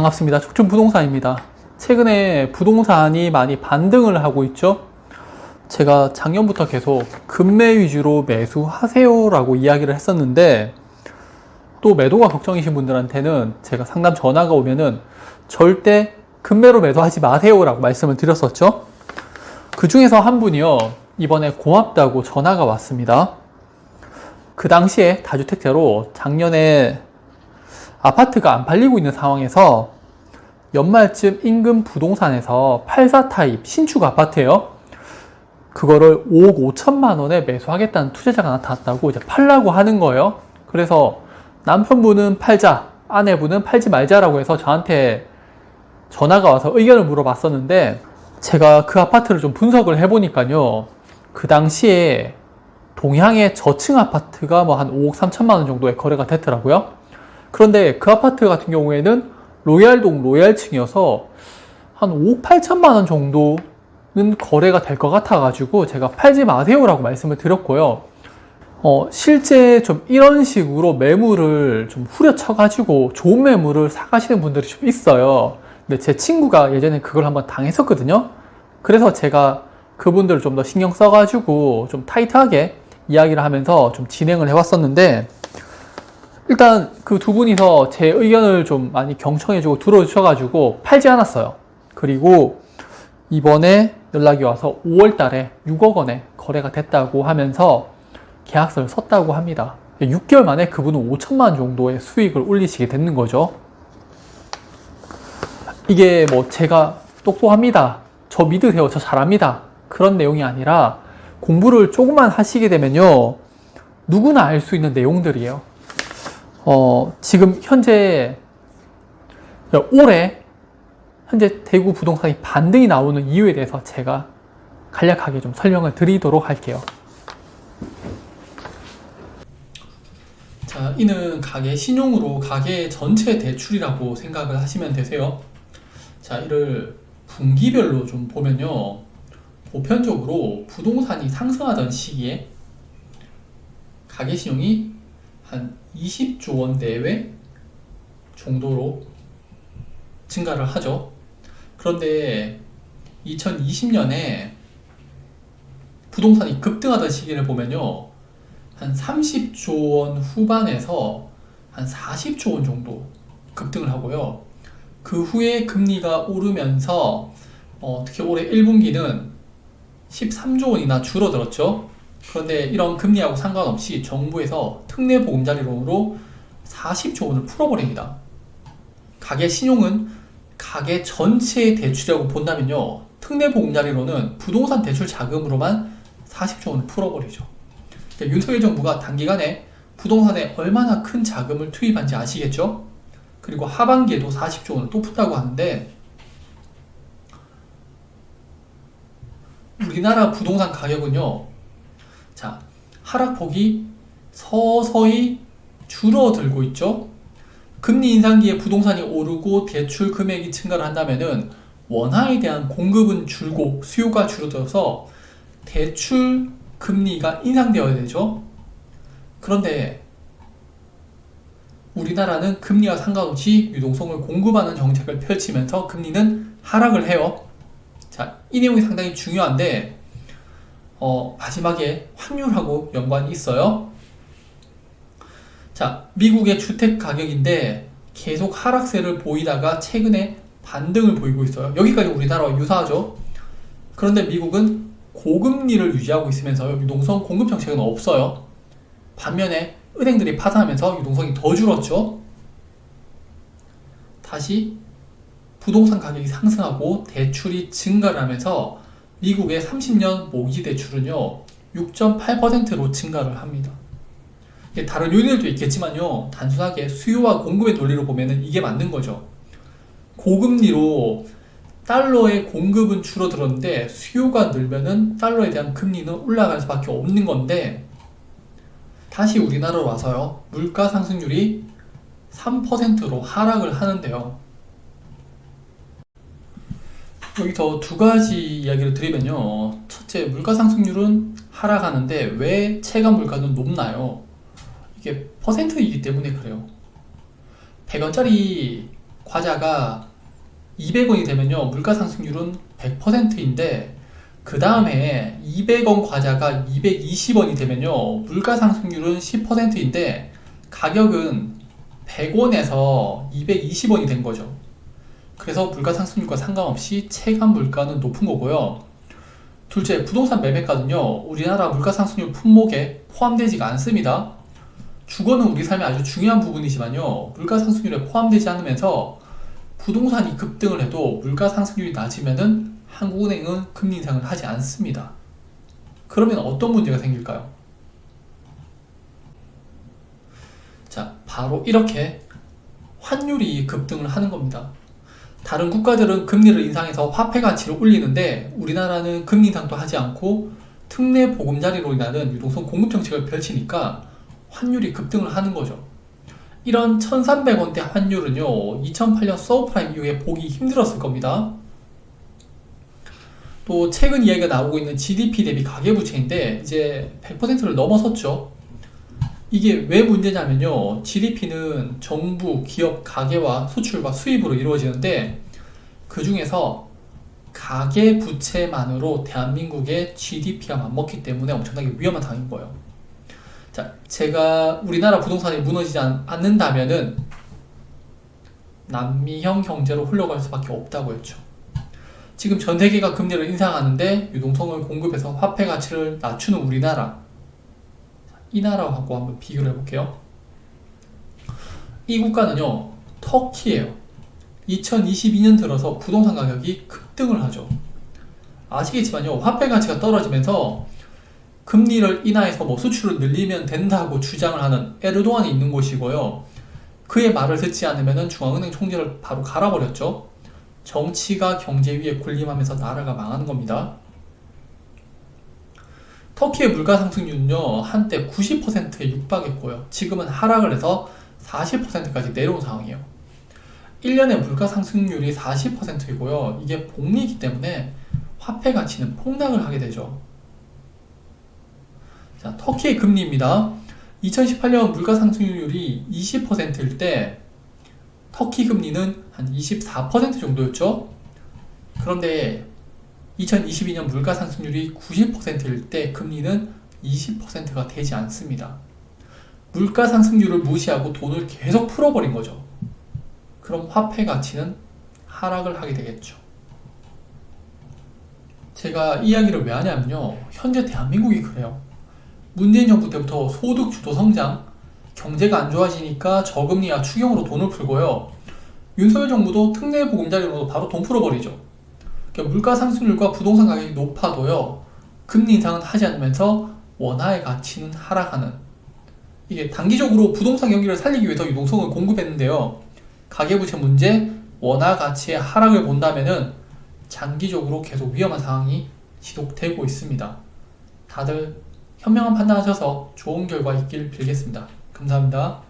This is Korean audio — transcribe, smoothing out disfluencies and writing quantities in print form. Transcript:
반갑습니다. 촉준부동산입니다. 최근에 부동산이 많이 반등을 하고 있죠. 제가 작년부터 계속 급매 위주로 매수하세요 라고 이야기를 했었는데, 또 매도가 걱정이신 분들한테는 제가 상담 전화가 오면은 절대 급매로 매도하지 마세요 라고 말씀을 드렸었죠. 그 중에서 한 분이요, 이번에 고맙다고 전화가 왔습니다. 그 당시에 다주택자로 작년에 아파트가 안 팔리고 있는 상황에서 연말쯤 인근 부동산에서 84 타입 신축 아파트예요. 그거를 5억 5천만 원에 매수하겠다는 투자자가 나타났다고 이제 팔라고 하는 거예요. 그래서 남편분은 팔자, 아내분은 팔지 말자라고 해서 저한테 전화가 와서 의견을 물어봤었는데, 제가 그 아파트를 좀 분석을 해보니까요, 그 당시에 동향의 저층 아파트가 뭐 한 5억 3천만 원 정도의 거래가 됐더라고요. 그런데 그 아파트 같은 경우에는 로얄동 로얄층이어서 한 5억 8천만 원 정도는 거래가 될 것 같아가지고 제가 팔지 마세요라고 말씀을 드렸고요. 실제 좀 이런 식으로 매물을 좀 후려쳐가지고 좋은 매물을 사가시는 분들이 좀 있어요. 근데 제 친구가 예전에 그걸 한번 당했었거든요. 그래서 제가 그분들을 좀 더 신경 써가지고 좀 타이트하게 이야기를 하면서 좀 진행을 해왔었는데, 일단 그 두 분이서 제 의견을 좀 많이 경청해주고 들어주셔가지고 팔지 않았어요. 그리고 이번에 연락이 와서 5월 달에 6억 원에 거래가 됐다고 하면서 계약서를 썼다고 합니다. 6개월 만에 그분은 5천만 원 정도의 수익을 올리시게 되는 거죠. 이게 뭐 제가 똑똑합니다, 저 믿으세요, 저 잘합니다, 그런 내용이 아니라 공부를 조금만 하시게 되면요, 누구나 알 수 있는 내용들이에요. 지금 현재 올해 현재 대구 부동산이 반등이 나오는 이유에 대해서 제가 간략하게 좀 설명을 드리도록 할게요. 자, 이는 가계 신용으로 가계 전체 대출이라고 생각을 하시면 되세요. 자, 이를 분기별로 좀 보면요, 보편적으로 부동산이 상승하던 시기에 가계 신용이 한 20조 원 내외 정도로 증가를 하죠. 그런데 2020년에 부동산이 급등하던 시기를 보면요, 한 30조 원 후반에서 한 40조 원 정도 급등을 하고요. 그 후에 금리가 오르면서 특히 올해 1분기는 13조 원이나 줄어들었죠. 그런데 이런 금리하고 상관없이 정부에서 특례 보금자리론으로 40조 원을 풀어버립니다. 가계 신용은 가계 전체의 대출이라고 본다면요, 특례 보금자리론은 부동산 대출 자금으로만 40조 원을 풀어버리죠. 그러니까 윤석열 정부가 단기간에 부동산에 얼마나 큰 자금을 투입한지 아시겠죠? 그리고 하반기에도 40조 원을 또 푼다고 하는데, 우리나라 부동산 가격은요, 자, 하락폭이 서서히 줄어들고 있죠. 금리 인상기에 부동산이 오르고 대출 금액이 증가를 한다면은 원화에 대한 공급은 줄고 수요가 줄어들어서 대출 금리가 인상되어야 되죠. 그런데 우리나라는 금리와 상관없이 유동성을 공급하는 정책을 펼치면서 금리는 하락을 해요. 자, 이 내용이 상당히 중요한데, 마지막에 환율하고 연관이 있어요. 자, 미국의 주택 가격인데 계속 하락세를 보이다가 최근에 반등을 보이고 있어요. 여기까지 우리나라와 유사하죠. 그런데 미국은 고금리를 유지하고 있으면서 유동성 공급 정책은 없어요. 반면에 은행들이 파산하면서 유동성이 더 줄었죠. 다시 부동산 가격이 상승하고 대출이 증가를 하면서 미국의 30년 모기 대출은요 6.8%로 증가를 합니다. 다른 요인들도 있겠지만요, 단순하게 수요와 공급의 논리로 보면은 이게 맞는 거죠. 고금리로 달러의 공급은 줄어들었는데 수요가 늘면은 달러에 대한 금리는 올라갈 수밖에 없는 건데, 다시 우리나라로 와서요, 물가 상승률이 3%로 하락을 하는데요. 여기서 두 가지 이야기를 드리면요, 첫째, 물가 상승률은 하락하는데 왜 체감 물가는 높나요? 이게 퍼센트이기 때문에 그래요. 100원짜리 과자가 200원이 되면요, 물가 상승률은 100%인데, 그 다음에 200원 과자가 220원이 되면요, 물가 상승률은 10%인데, 가격은 100원에서 220원이 된 거죠. 그래서 물가 상승률과 상관없이 체감 물가는 높은 거고요. 둘째, 부동산 매매가는요, 우리나라 물가 상승률 품목에 포함되지가 않습니다. 주거는 우리 삶의 아주 중요한 부분이지만요, 물가 상승률에 포함되지 않으면서 부동산이 급등을 해도 물가 상승률이 낮으면은 한국은행은 금리 인상을 하지 않습니다. 그러면 어떤 문제가 생길까요? 자, 바로 이렇게 환율이 급등을 하는 겁니다. 다른 국가들은 금리를 인상해서 화폐 가치를 올리는데 우리나라는 금리 인상도 하지 않고 특례 보금자리로 인하는 유동성 공급 정책을 펼치니까 환율이 급등을 하는 거죠. 이런 1300원대 환율은요, 2008년 서브프라임 이후에 보기 힘들었을 겁니다. 또 최근 이야기가 나오고 있는 GDP 대비 가계부채인데 이제 100%를 넘어섰죠. 이게 왜 문제냐면요, GDP는 정부, 기업, 가계와 수출과 수입으로 이루어지는데 그 중에서 가계부채만으로 대한민국의 GDP가 맞먹기 때문에 엄청나게 위험한 상황인 거예요. 자, 제가 우리나라 부동산이 무너지지 않는다면은 남미형 경제로 흘러갈 수밖에 없다고 했죠. 지금 전 세계가 금리를 인상하는데 유동성을 공급해서 화폐 가치를 낮추는 우리나라, 이 나라하고 한번 비교를 해볼게요. 이 국가는요, 터키예요. 2022년 들어서 부동산 가격이 급등을 하죠. 아시겠지만요, 화폐 가치가 떨어지면서 금리를 인하해서 수출을 늘리면 된다고 주장을 하는 에르도안이 있는 곳이고요. 그의 말을 듣지 않으면 중앙은행 총재를 바로 갈아버렸죠. 정치가 경제 위에 군림하면서 나라가 망하는 겁니다. 터키의 물가 상승률은요, 한때 90%에 육박했고요. 지금은 하락을 해서 40%까지 내려온 상황이에요. 1년에 물가 상승률이 40%이고요. 이게 복리이기 때문에 화폐 가치는 폭락을 하게 되죠. 자, 터키의 금리입니다. 2018년 물가 상승률이 20%일 때 터키 금리는 한 24% 정도였죠. 그런데 2022년 물가 상승률이 90%일 때 금리는 20%가 되지 않습니다. 물가 상승률을 무시하고 돈을 계속 풀어버린 거죠. 그럼 화폐 가치는 하락을 하게 되겠죠. 제가 이 이야기를 왜 하냐면요, 현재 대한민국이 그래요. 문재인 정부 때부터 소득 주도 성장, 경제가 안 좋아지니까 저금리와 추경으로 돈을 풀고요. 윤석열 정부도 특례 보금자리로 바로 돈 풀어버리죠. 그러니까 물가 상승률과 부동산 가격이 높아도요, 금리 인상은 하지 않으면서 원화의 가치는 하락하는, 이게 단기적으로 부동산 경기를 살리기 위해서 유동성을 공급했는데요, 가계부채 문제, 원화 가치의 하락을 본다면은 장기적으로 계속 위험한 상황이 지속되고 있습니다. 다들 현명한 판단하셔서 좋은 결과 있길 빌겠습니다. 감사합니다.